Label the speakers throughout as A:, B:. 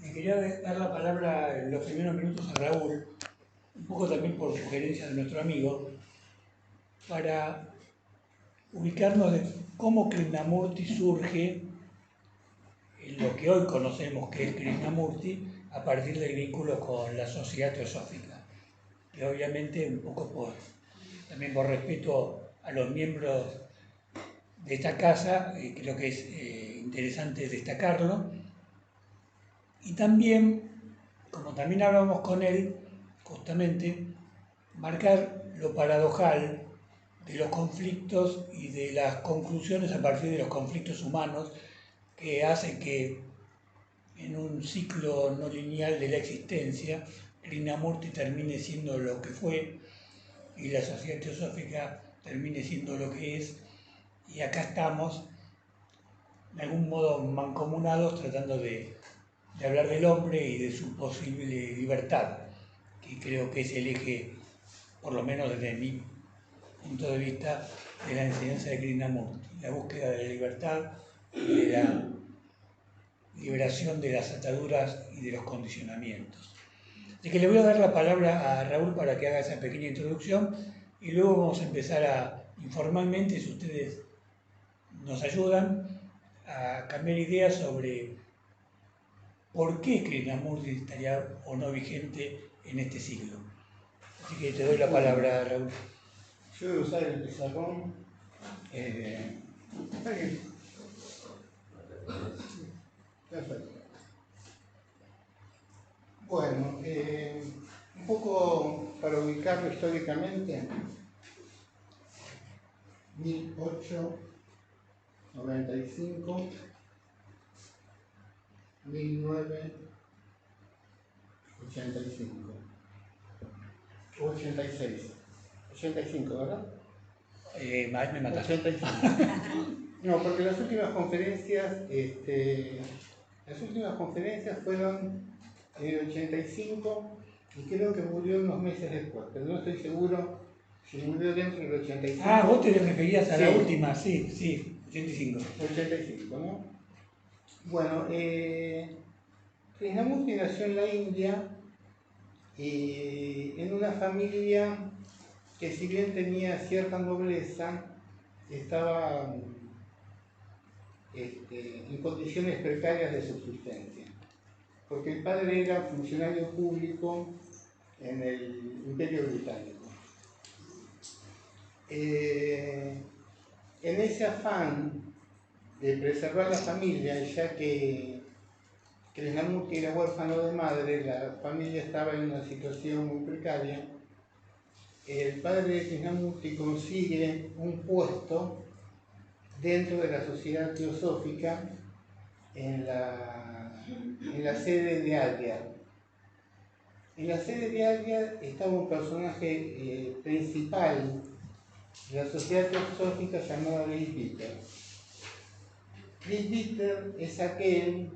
A: Le quería dar la palabra en los primeros minutos a Raúl, un poco también por sugerencia de nuestro amigo, para ubicarnos de cómo Krishnamurti surge en lo que hoy conocemos que es Krishnamurti a partir del vínculo con la Sociedad Teosófica. Que obviamente un poco también por respeto a los miembros de esta casa, creo que es interesante destacarlo. Y también, como también hablamos con él, justamente, marcar lo paradojal de los conflictos y de las conclusiones a partir de los conflictos humanos que hacen que en un ciclo no lineal de la existencia, Krishnamurti termine siendo lo que fue y la Sociedad Teosófica termine siendo lo que es, y acá estamos de algún modo mancomunados tratando de hablar del hombre y de su posible libertad, que creo que es el eje, por lo menos desde mi punto de vista, de la enseñanza de Krishnamurti, la búsqueda de la libertad y de la liberación de las ataduras y de los condicionamientos. Así que le voy a dar la palabra a Raúl para que haga esa pequeña introducción y luego vamos a empezar informalmente, si ustedes nos ayudan, a cambiar ideas sobre por qué Krishnamurti estaría o no vigente en este siglo. Así que te doy la palabra, Raúl.
B: Yo voy a usar el pizarrón. Perfecto. Bueno, un poco para ubicarlo históricamente, 1895, 1985, 86, 85, ¿verdad?
A: Me mataste.
B: 85. No, porque las últimas conferencias fueron en el 85 y creo que murió unos meses después, pero no estoy seguro si murió dentro del 85.
A: Ah, vos te referías a
B: sí.
A: La última, sí, 85.
B: 85, ¿no? Bueno, Krishnamurti nació en la India y en una familia que, si bien tenía cierta nobleza, estaba en condiciones precarias de subsistencia, porque el padre era funcionario público en el Imperio Británico. En ese afán de preservar la familia, ya que Krishnamurti era huérfano de madre, la familia estaba en una situación muy precaria, el padre de Krishnamurti consigue un puesto dentro de la Sociedad Teosófica en la sede de Adyar. En la sede de Adyar estaba un personaje principal de la Sociedad Teosófica llamado Lis Bitter. Lis Bitter es aquel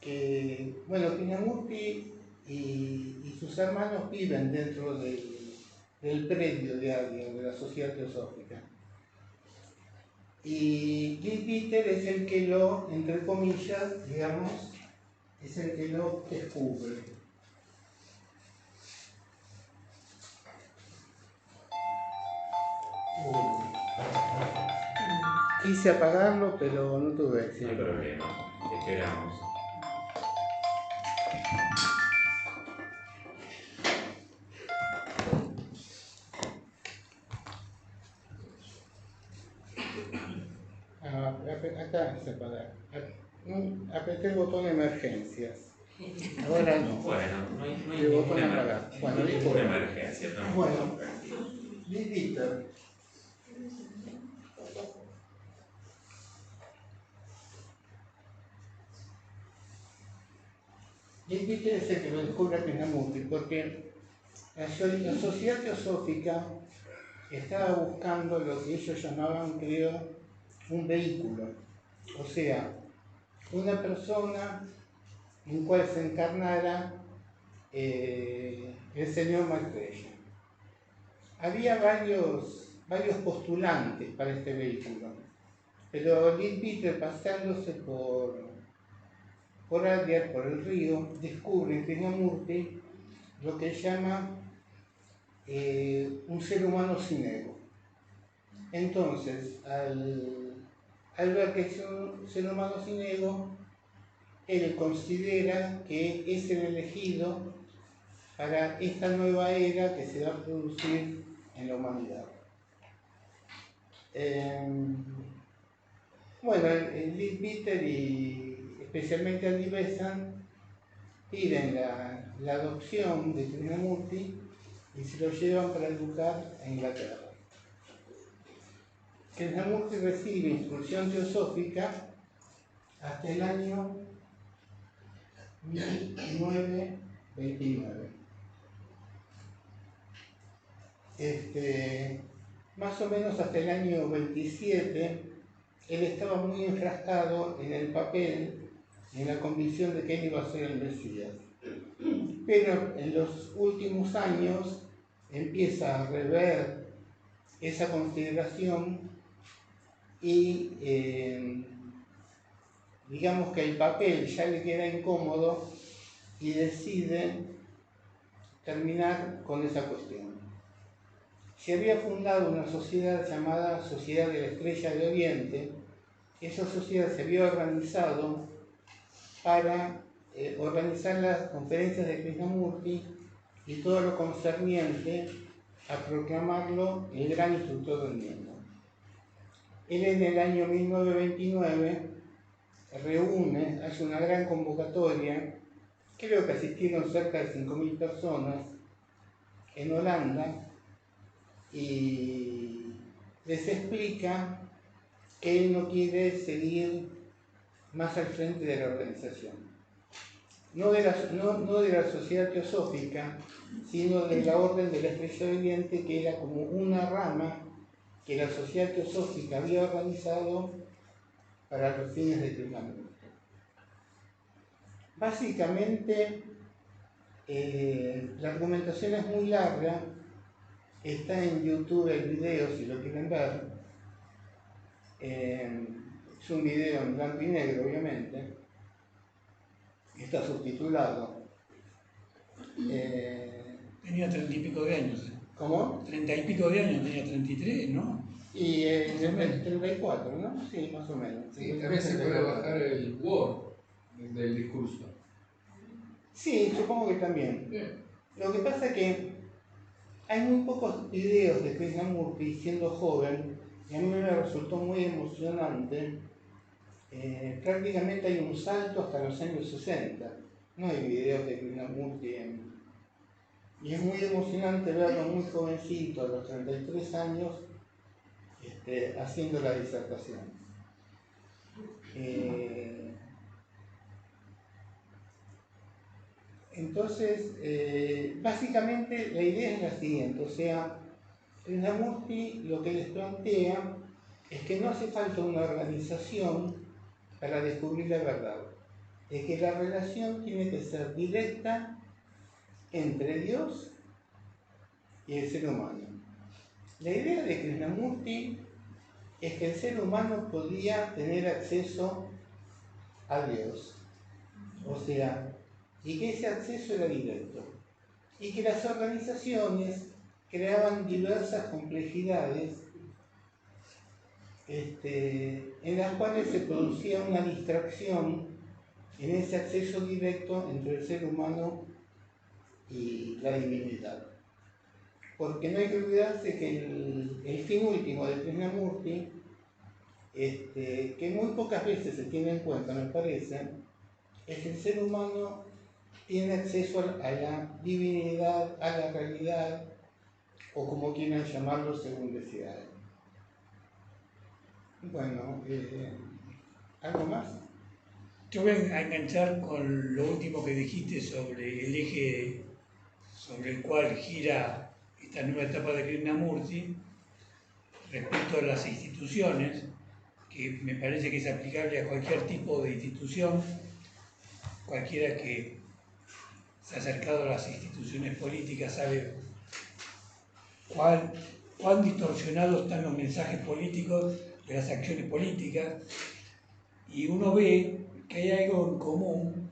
B: que, bueno, Krishnamurti y sus hermanos viven dentro del predio de Adyar, de la Sociedad Teosófica. Y Lis Bitter es el que lo, entre comillas, digamos, es el que lo descubre. Quise apagarlo, pero no tuve éxito.
C: No hay problema, esperamos.
B: Acá se apaga. Apreté el botón de emergencias. Ahora no.
C: Bueno, no hay
B: El botón
C: ninguna
B: apagar. Bueno,
C: ninguna emergencia.
B: Bueno, Lis Bitter. Lis Bitter es el que lo descubre a Krishnamurti, porque la Sociedad Teosófica estaba buscando lo que ellos llamaban, creo, un vehículo. O sea, una persona en cual se encarnara el señor Maitreya. Había varios postulantes para este vehículo, pero Lis Bitter, pasándose por por Adyar, por el río, descubre en Krishnamurti lo que él llama un ser humano sin ego. Entonces, al ver que es un ser humano sin ego, él considera que es el elegido para esta nueva era que se va a producir en la humanidad. Bueno, el Leadbeater y especialmente Andy Besant piden la adopción de Krishnamurti y se lo llevan para educar a Inglaterra. Krishnamurti recibe instrucción teosófica hasta el año 1929. Más o menos hasta el año 27, él estaba muy enfrascado en el papel y en la convicción de que él iba a ser el Mesías. Pero en los últimos años empieza a rever esa consideración y digamos que el papel ya le queda incómodo y decide terminar con esa cuestión. Se había fundado una sociedad llamada Sociedad de la Estrella de Oriente. Esa sociedad se había organizado para organizar las conferencias de Krishnamurti y todo lo concerniente a proclamarlo el gran instructor del mundo. Él en el año 1929 hace una gran convocatoria, creo que asistieron cerca de 5.000 personas en Holanda, y les explica que él no quiere seguir más al frente de la organización. No de la sociedad teosófica, sino de la Orden de la Estrella de Oriente, que era como una rama que la sociedad teosófica había organizado para los fines de Krishnamurti. Básicamente, la argumentación es muy larga, está en YouTube el video si lo quieren ver. Es un video en blanco y negro, obviamente. Está subtitulado.
A: Tenía 30 y pico de años.
B: ¿Cómo?
A: 30 y pico de años, tenía 33, ¿no?
B: Y en el 34, ¿no? Sí, más o menos.
D: Sí, también se puede bajar el Word del discurso.
B: Sí, supongo que también.
D: Bien.
B: Lo que pasa es que hay muy pocos videos de Krishnamurti siendo joven, y a mí me resultó muy emocionante. Prácticamente hay un salto hasta los años 60. No hay videos de Krishnamurti y es muy emocionante verlo muy jovencito, a los 33 años, haciendo la disertación. Entonces, básicamente la idea es la siguiente, o sea, Krishnamurti lo que les plantea es que no hace falta una organización para descubrir la verdad, es que la relación tiene que ser directa entre Dios y el ser humano. La idea de Krishnamurti es que el ser humano podía tener acceso a Dios, o sea, y que ese acceso era directo, y que las organizaciones creaban diversas complejidades en las cuales se producía una distracción en ese acceso directo entre el ser humano y la divinidad. Porque no hay que olvidarse que el fin último de Krishnamurti, que muy pocas veces se tiene en cuenta, me parece, es que el ser humano tiene acceso a la divinidad, a la realidad, o como quieran llamarlo según decida él. Bueno, ¿algo más?
A: Yo voy a enganchar con lo último que dijiste sobre el eje sobre el cual gira esta nueva etapa de Krishnamurti respecto a las instituciones, que me parece que es aplicable a cualquier tipo de institución, cualquiera que se ha acercado a las instituciones políticas sabe cuán distorsionados están los mensajes políticos de las acciones políticas, y uno ve que hay algo en común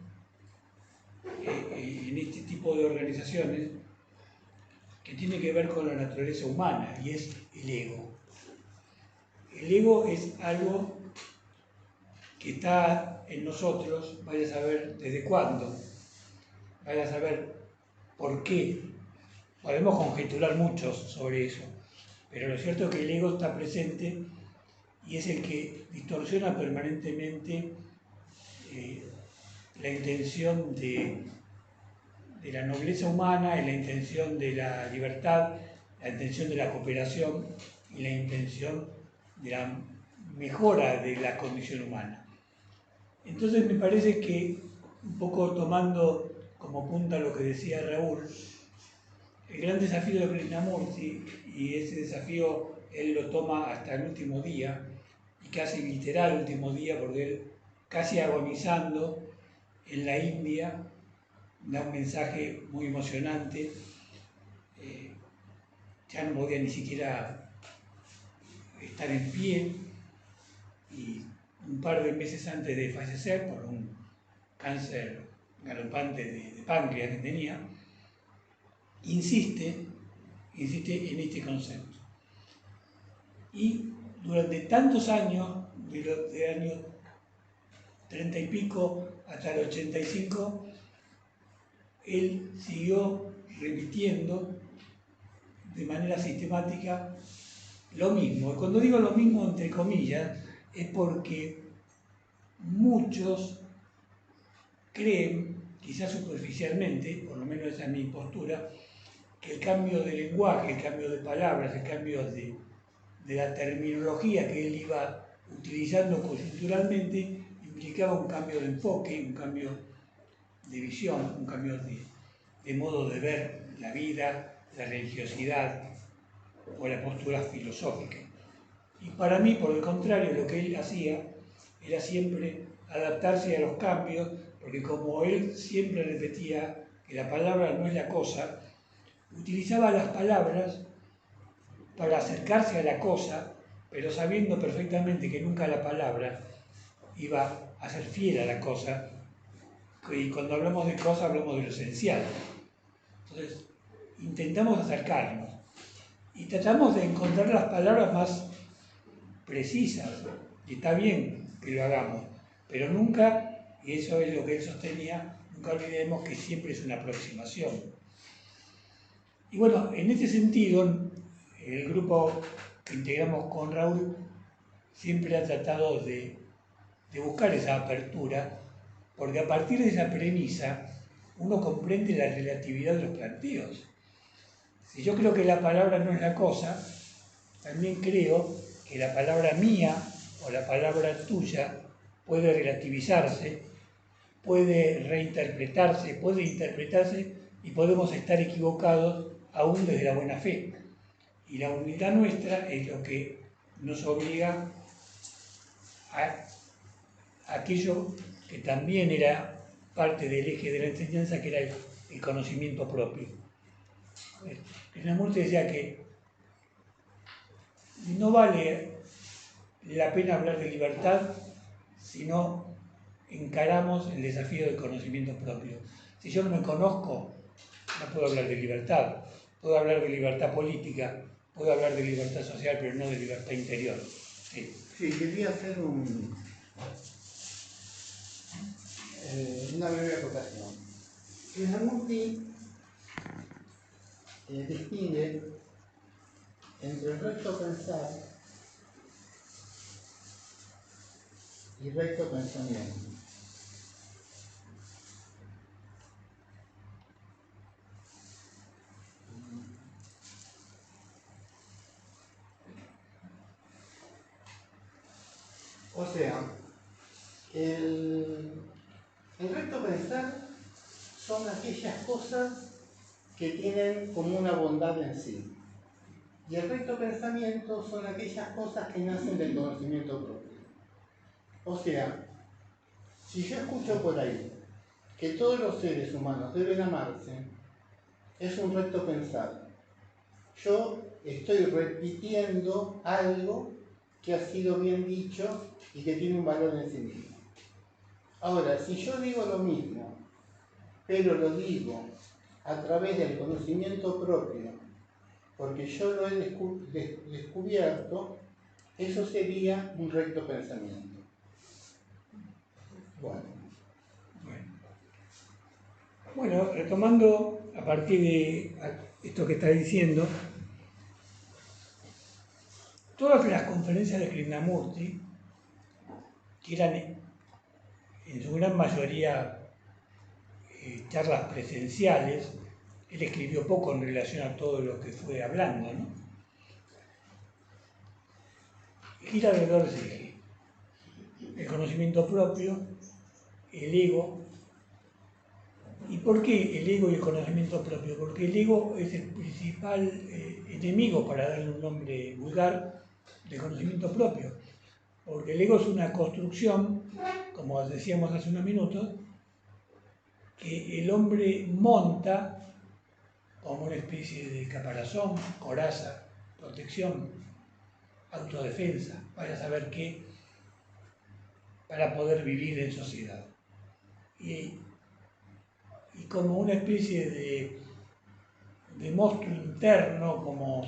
A: en este tipo de organizaciones que tiene que ver con la naturaleza humana y es el ego. El ego es algo que está en nosotros, vaya a saber desde cuándo, vaya a saber por qué. Podemos conjeturar mucho sobre eso, pero lo cierto es que el ego está presente y es el que distorsiona permanentemente la intención de la nobleza humana, y la intención de la libertad, la intención de la cooperación y la intención de la mejora de la condición humana. Entonces me parece que, un poco tomando como punta lo que decía Raúl, el gran desafío de Krishnamurti, y ese desafío él lo toma hasta el último día, y casi literal último día, porque él casi agonizando en la India da un mensaje muy emocionante. Ya no podía ni siquiera estar en pie, y un par de meses antes de fallecer por un cáncer galopante de páncreas que tenía, insiste en este concepto. Y durante tantos años, de años 30 y pico hasta el 85, él siguió repitiendo de manera sistemática lo mismo. Y cuando digo lo mismo, entre comillas, es porque muchos creen, quizás superficialmente, por lo menos esa es mi postura, que el cambio de lenguaje, el cambio de palabras, el cambio de la terminología que él iba utilizando coyunturalmente implicaba un cambio de enfoque, un cambio de visión, un cambio de modo de ver la vida, la religiosidad o la postura filosófica. Y para mí, por el contrario, lo que él hacía era siempre adaptarse a los cambios, porque como él siempre repetía que la palabra no es la cosa, utilizaba las palabras para acercarse a la cosa, pero sabiendo perfectamente que nunca la palabra iba a ser fiel a la cosa, y cuando hablamos de cosa hablamos de lo esencial. Entonces, intentamos acercarnos y tratamos de encontrar las palabras más precisas, y está bien que lo hagamos, pero nunca, y eso es lo que él sostenía, nunca olvidemos que siempre es una aproximación. Y bueno, en este sentido, el grupo que integramos con Raúl siempre ha tratado de buscar esa apertura, porque a partir de esa premisa uno comprende la relatividad de los planteos. Si yo creo que la palabra no es la cosa, también creo que la palabra mía o la palabra tuya puede relativizarse, puede reinterpretarse, puede interpretarse, y podemos estar equivocados aún desde la buena fe. Y la unidad nuestra es lo que nos obliga a aquello que también era parte del eje de la enseñanza, que era el conocimiento propio. Krishnamurti decía que no vale la pena hablar de libertad si no encaramos el desafío del conocimiento propio. Si yo no me conozco, no puedo hablar de libertad. Puedo hablar de libertad política, puedo hablar de libertad social, pero no de libertad interior. Sí,
B: quería hacer una breve acotación. Krishnamurti distingue entre el recto pensar y recto pensamiento. O sea, el recto pensar son aquellas cosas que tienen como una bondad en sí. Y el recto pensamiento son aquellas cosas que nacen del conocimiento propio. O sea, si yo escucho por ahí que todos los seres humanos deben amarse, es un recto pensar. Yo estoy repitiendo algo que ha sido bien dicho y que tiene un valor en sí mismo. Ahora, si yo digo lo mismo, pero lo digo a través del conocimiento propio, porque yo lo he descubierto, eso sería un recto pensamiento. Bueno.
A: Bueno, retomando a partir de esto que está diciendo, todas las conferencias de Krishnamurti, que eran en su gran mayoría charlas presenciales, él escribió poco en relación a todo lo que fue hablando, ¿no? Gira alrededor de ese eje: el conocimiento propio, el ego. ¿Y por qué el ego y el conocimiento propio? Porque el ego es el principal enemigo, para darle un nombre vulgar, del conocimiento propio. Porque el ego es una construcción, como decíamos hace unos minutos, que el hombre monta como una especie de caparazón, coraza, protección, autodefensa, para saber qué, para poder vivir en sociedad. Y como una especie de monstruo interno, como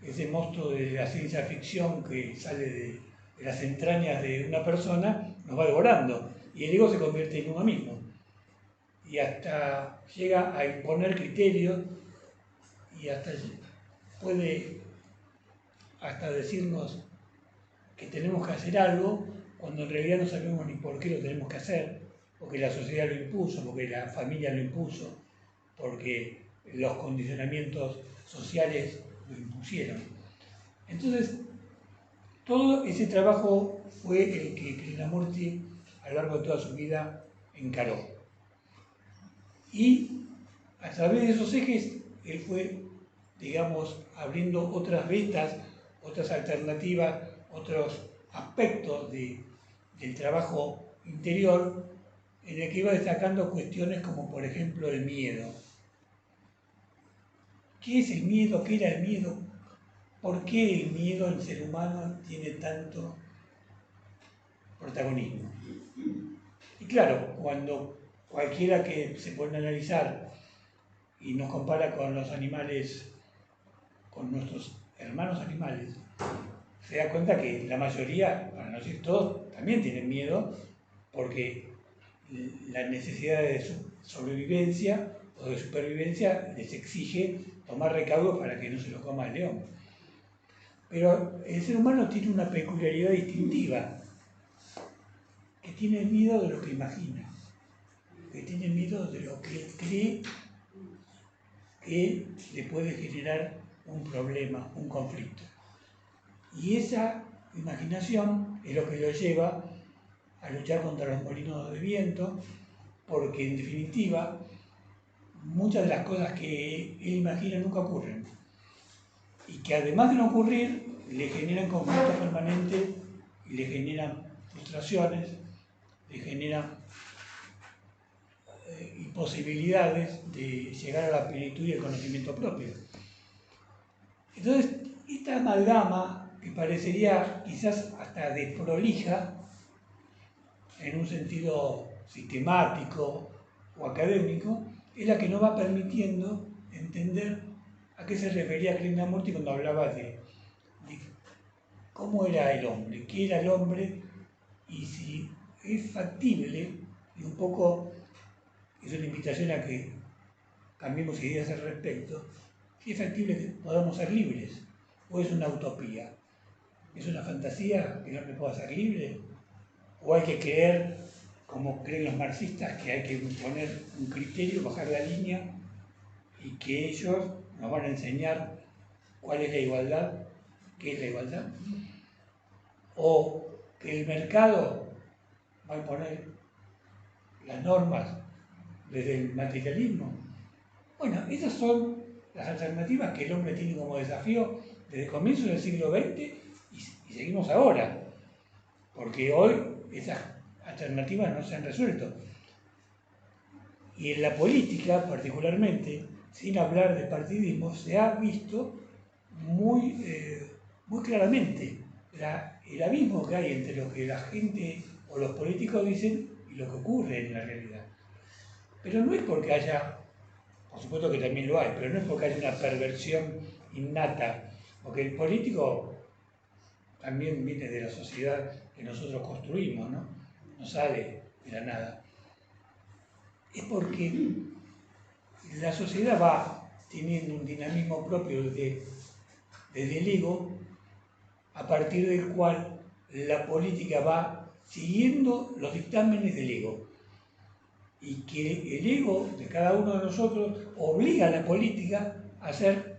A: ese monstruo de la ciencia ficción que sale de las entrañas de una persona, nos va devorando. Y el ego se convierte en uno mismo. Y hasta llega a imponer criterios y hasta puede hasta decirnos que tenemos que hacer algo cuando en realidad no sabemos ni por qué lo tenemos que hacer, porque la sociedad lo impuso, porque la familia lo impuso, porque los condicionamientos sociales lo impusieron. Entonces, todo ese trabajo fue el que Krishnamurti a lo largo de toda su vida encaró. Y a través de esos ejes, él fue, digamos, abriendo otras vistas, otras alternativas, otros aspectos del trabajo interior, en el que iba destacando cuestiones como, por ejemplo, el miedo. ¿Qué es el miedo? ¿Qué era el miedo? ¿Por qué el miedo en el ser humano tiene tanto protagonismo? Y claro, cuando cualquiera que se pone a analizar y nos compara con los animales, con nuestros hermanos animales, se da cuenta que la mayoría, para no decir todos, también tienen miedo, porque la necesidad de sobrevivencia o de supervivencia les exige tomar recaudos para que no se lo coma el león. Pero el ser humano tiene una peculiaridad distintiva, que tiene miedo de lo que imagina, que tiene miedo de lo que cree que le puede generar un problema, un conflicto. Y esa imaginación es lo que lo lleva a luchar contra los molinos de viento, porque en definitiva muchas de las cosas que él imagina nunca ocurren, y que además de no ocurrir le generan conflictos permanentes y le generan frustraciones, le generan imposibilidades de llegar a la plenitud y el conocimiento propio. Entonces, esta amalgama, que parecería quizás hasta desprolija en un sentido sistemático o académico, es la que nos va permitiendo entender a qué se refería Krishnamurti cuando hablaba de cómo era el hombre, qué era el hombre, y si es factible, y un poco es una invitación a que cambiemos ideas al respecto, si es factible que podamos ser libres, o es una utopía, es una fantasía que no me pueda ser libre, o hay que creer, como creen los marxistas, que hay que poner un criterio, bajar la línea, y que ellos nos van a enseñar cuál es la igualdad, qué es la igualdad, o que el mercado va a poner las normas desde el materialismo. Bueno, esas son las alternativas que el hombre tiene como desafío desde el comienzo del siglo XX y seguimos ahora, porque hoy esas alternativas no se han resuelto. Y en la política, particularmente, sin hablar de partidismo, se ha visto muy claramente el abismo que hay entre lo que la gente o los políticos dicen y lo que ocurre en la realidad. Pero no es porque haya, por supuesto que también lo hay, pero no es porque haya una perversión innata, porque el político también viene de la sociedad que nosotros construimos, ¿no? No sale de la nada. Es porque la sociedad va teniendo un dinamismo propio desde el ego, a partir del cual la política va siguiendo los dictámenes del ego. Y que el ego de cada uno de nosotros obliga a la política a hacer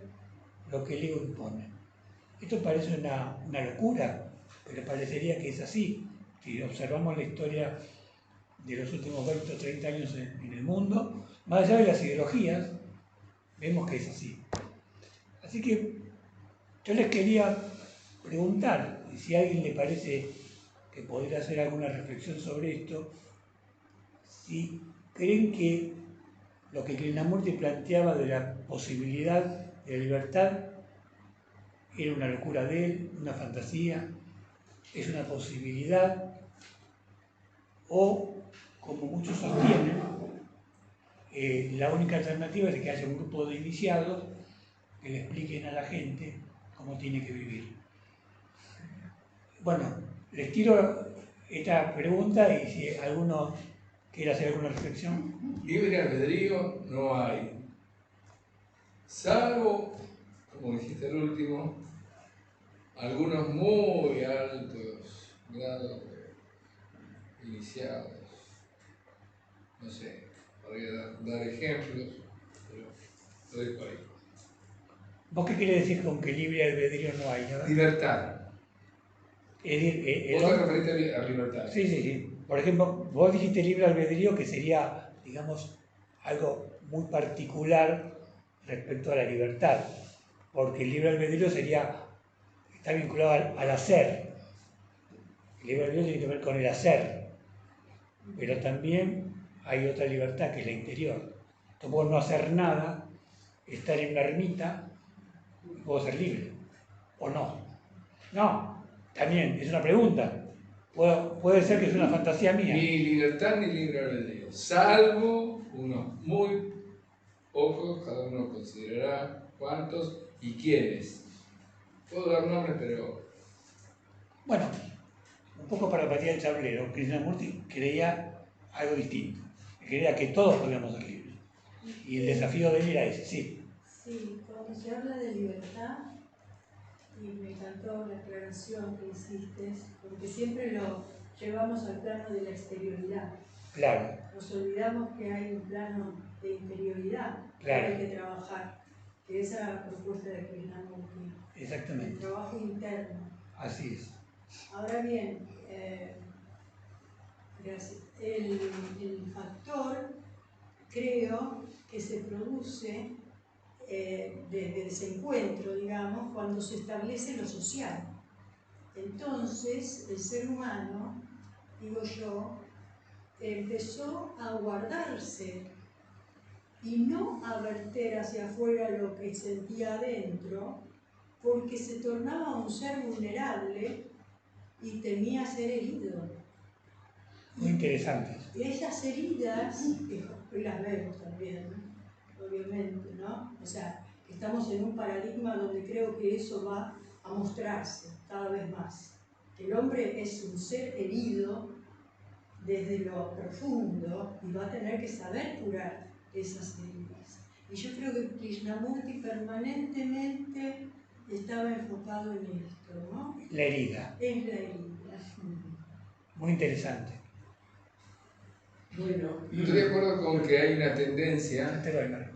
A: lo que el ego impone. Esto parece una locura, pero parecería que es así. Si observamos la historia de los últimos 20 o 30 años en el mundo, más allá de las ideologías, vemos que es así. Así que yo les quería preguntar, y si a alguien le parece que podría hacer alguna reflexión sobre esto, si creen que lo que Krishnamurti planteaba de la posibilidad de la libertad era una locura de él, una fantasía, es una posibilidad, o, como muchos sostienen, la única alternativa es que haya un grupo de iniciados que le expliquen a la gente cómo tiene que vivir. Bueno, les tiro esta pregunta y si alguno quiere hacer alguna reflexión.
D: Libre albedrío no hay. Salvo, como dijiste el último, algunos muy altos grados de iniciados. No sé, podría dar ejemplos, pero lo dejo ahí.
A: ¿Vos qué querés decir con que libre albedrío no hay? ¿No?
D: Libertad.
A: Es decir,
D: Vos te referiste a libertad.
A: Sí, sí, sí. Por ejemplo, vos dijiste libre albedrío, que sería, digamos, algo muy particular respecto a la libertad, porque el libre albedrío está vinculado al hacer. El libre albedrío tiene que ver con el hacer, pero también hay otra libertad que es la interior. Entonces, puedo no hacer nada, estar en una ermita, y puedo ser libre, o no. No, también es una pregunta. Puede ser que es una fantasía mía.
D: Ni libertad ni libre albedrío, salvo unos muy pocos, cada uno considerará cuántos y quiénes. Puedo dar nombres, pero
A: Bueno, un poco para batir el tablero, Krishnamurti creía algo distinto. Creía que todos podíamos ser libres. Y el desafío de él era ese, sí.
E: Sí, cuando se habla de libertad, y me encantó la aclaración que hiciste, porque siempre lo llevamos al plano de la exterioridad.
A: Claro,
E: Nos olvidamos que hay un plano de interioridad que
A: Claro.
E: hay que trabajar, que esa es la propuesta de Krishnamurti, el
A: exactamente.
E: trabajo interno.
A: Así es.
E: Ahora bien, el factor creo que se produce de desencuentro, digamos, cuando se establece lo social. Entonces, el ser humano, digo yo, empezó a guardarse y no a verter hacia afuera lo que sentía adentro, porque se tornaba un ser vulnerable y temía ser herido.
A: Muy interesante.
E: Esas heridas, que hoy las vemos también, obviamente, ¿no? O sea, estamos en un paradigma donde creo que eso va a mostrarse cada vez más. Que el hombre es un ser herido desde lo profundo y va a tener que saber curar esas heridas. Y yo creo que Krishnamurti permanentemente estaba enfocado en esto, ¿no?
A: La herida.
E: Es la herida.
A: Muy interesante.
F: Bueno,
D: estoy de acuerdo con que hay una tendencia
A: Te doy, Mario.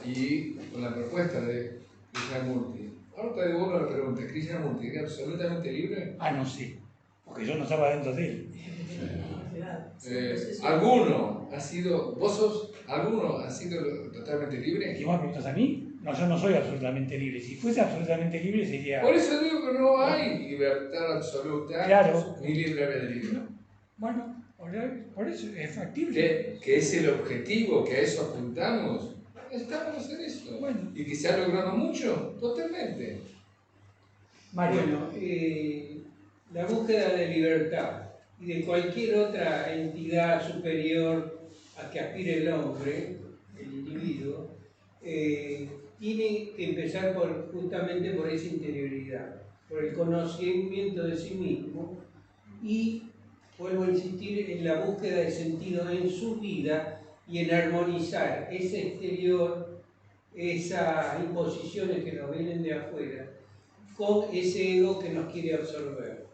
D: y con la propuesta de Krishnamurti. Ahora te devuelvo la pregunta, ¿Krishnamurti era absolutamente libre?
A: Ah, no, sí. Porque yo no estaba dentro de él.
D: ¿Alguno ha sido, vos sos, alguno ha sido totalmente libre?
A: ¿Y vos me preguntas a mí? No, yo no soy absolutamente libre. Si fuese absolutamente libre sería...
D: Por eso digo que no hay libertad absoluta
A: Claro.
D: ni libre albedrío.
A: Bueno, por eso es factible.
D: Que es el objetivo, que a eso apuntamos. Estamos en eso.
A: Bueno.
D: Y que se ha logrado mucho, totalmente.
A: Mario.
F: bueno, la búsqueda de libertad y de cualquier otra entidad superior a que aspire el hombre, el individuo, tiene que empezar justamente por esa interioridad, por el conocimiento de sí mismo y, vuelvo a insistir, en la búsqueda de sentido en su vida y en armonizar ese exterior, esas imposiciones que nos vienen de afuera, con ese ego que nos quiere absorber.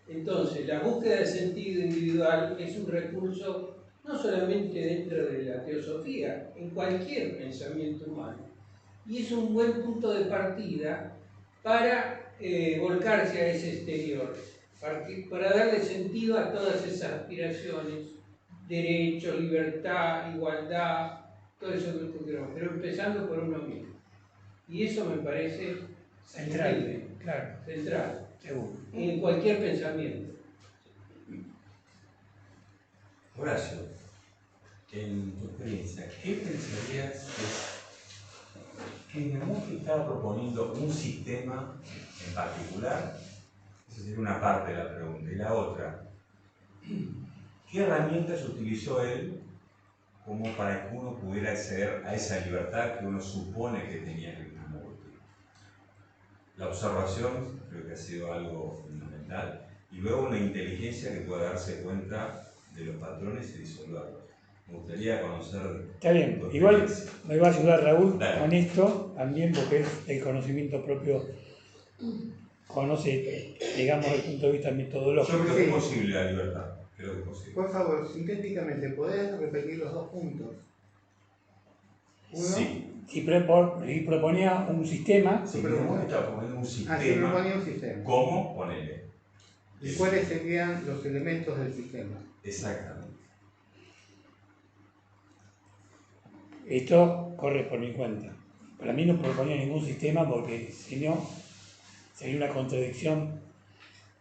F: Entonces, la búsqueda de sentido individual es un recurso no solamente dentro de la teosofía, en cualquier pensamiento humano. Y es un buen punto de partida para volcarse a ese exterior, para darle sentido a todas esas aspiraciones, derechos, libertad, igualdad, todo eso que queremos, pero empezando por uno mismo. Y eso me parece
A: Central, claro.
F: Central,
A: Seguro.
F: en cualquier pensamiento.
C: Horacio, en tu experiencia, ¿qué pensarías que Krishnamurti estaba proponiendo un sistema en particular? Esa sería una parte de la pregunta. Y la otra, ¿qué herramientas utilizó él como para que uno pudiera acceder a esa libertad que uno supone que tenía Krishnamurti? La observación creo que ha sido algo fundamental. Y luego una inteligencia que pueda darse cuenta de los patrones y disolverlos. Me gustaría conocer.
A: Está bien, igual me va a ayudar Raúl
C: Dale.
A: con esto también, porque es el conocimiento propio, conoce, digamos, desde el punto de vista metodológico.
C: Yo creo que es posible la libertad. Creo que es posible.
B: Por favor, sintéticamente, ¿podés repetir los dos puntos? Uno.
C: Sí.
A: Y proponía un sistema.
C: Sí, pero está proponiendo un
B: Se
C: sistema.
B: proponía un sistema.
C: ¿Cómo? Ponele.
B: ¿Y cuáles serían los elementos del sistema?
C: Exactamente.
A: Esto corre por mi cuenta. Para mí no proponía ningún sistema porque si no sería una contradicción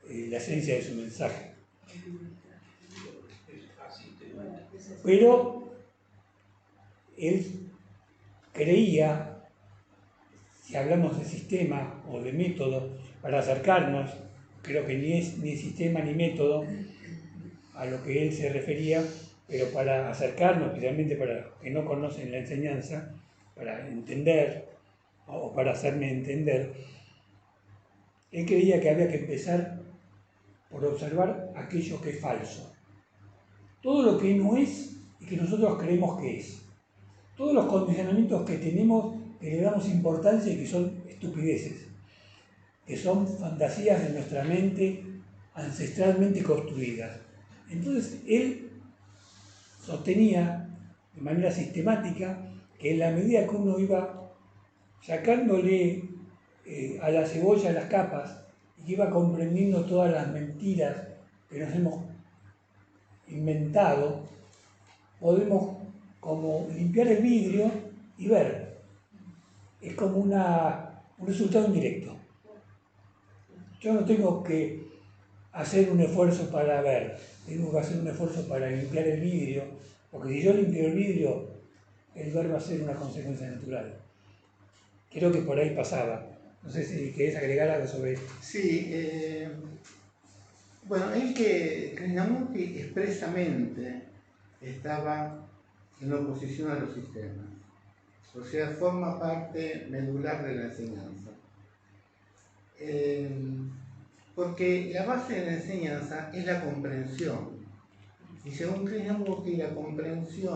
A: la esencia de su mensaje. Pero él creía, si hablamos de sistema o de método, para acercarnos, creo que ni es ni sistema ni método a lo que él se refería, pero para acercarnos, especialmente para que no conocen la enseñanza, para entender o para hacerme entender, él creía que había que empezar por observar aquello que es falso. Todo lo que no es y que nosotros creemos que es. Todos los condicionamientos que tenemos, que le damos importancia y que son estupideces, que son fantasías de nuestra mente ancestralmente construidas. Entonces él sostenía de manera sistemática que en la medida que uno iba sacándole a la cebolla las capas y que iba comprendiendo todas las mentiras que nos hemos inventado, podemos como limpiar el vidrio y ver. Es como un resultado indirecto. Yo no tengo que hacer un esfuerzo para ver, tengo que hacer un esfuerzo para limpiar el vidrio, porque si yo limpio el vidrio, el ver va a ser una consecuencia natural. Creo que por ahí pasaba. No sé si querés agregar algo sobre esto.
B: Sí, bueno, es que Krishnamurti expresamente estaba en oposición a los sistemas, o sea, forma parte medular de la enseñanza. Porque la base de la enseñanza es la comprensión, y según Krishnamurti la comprensión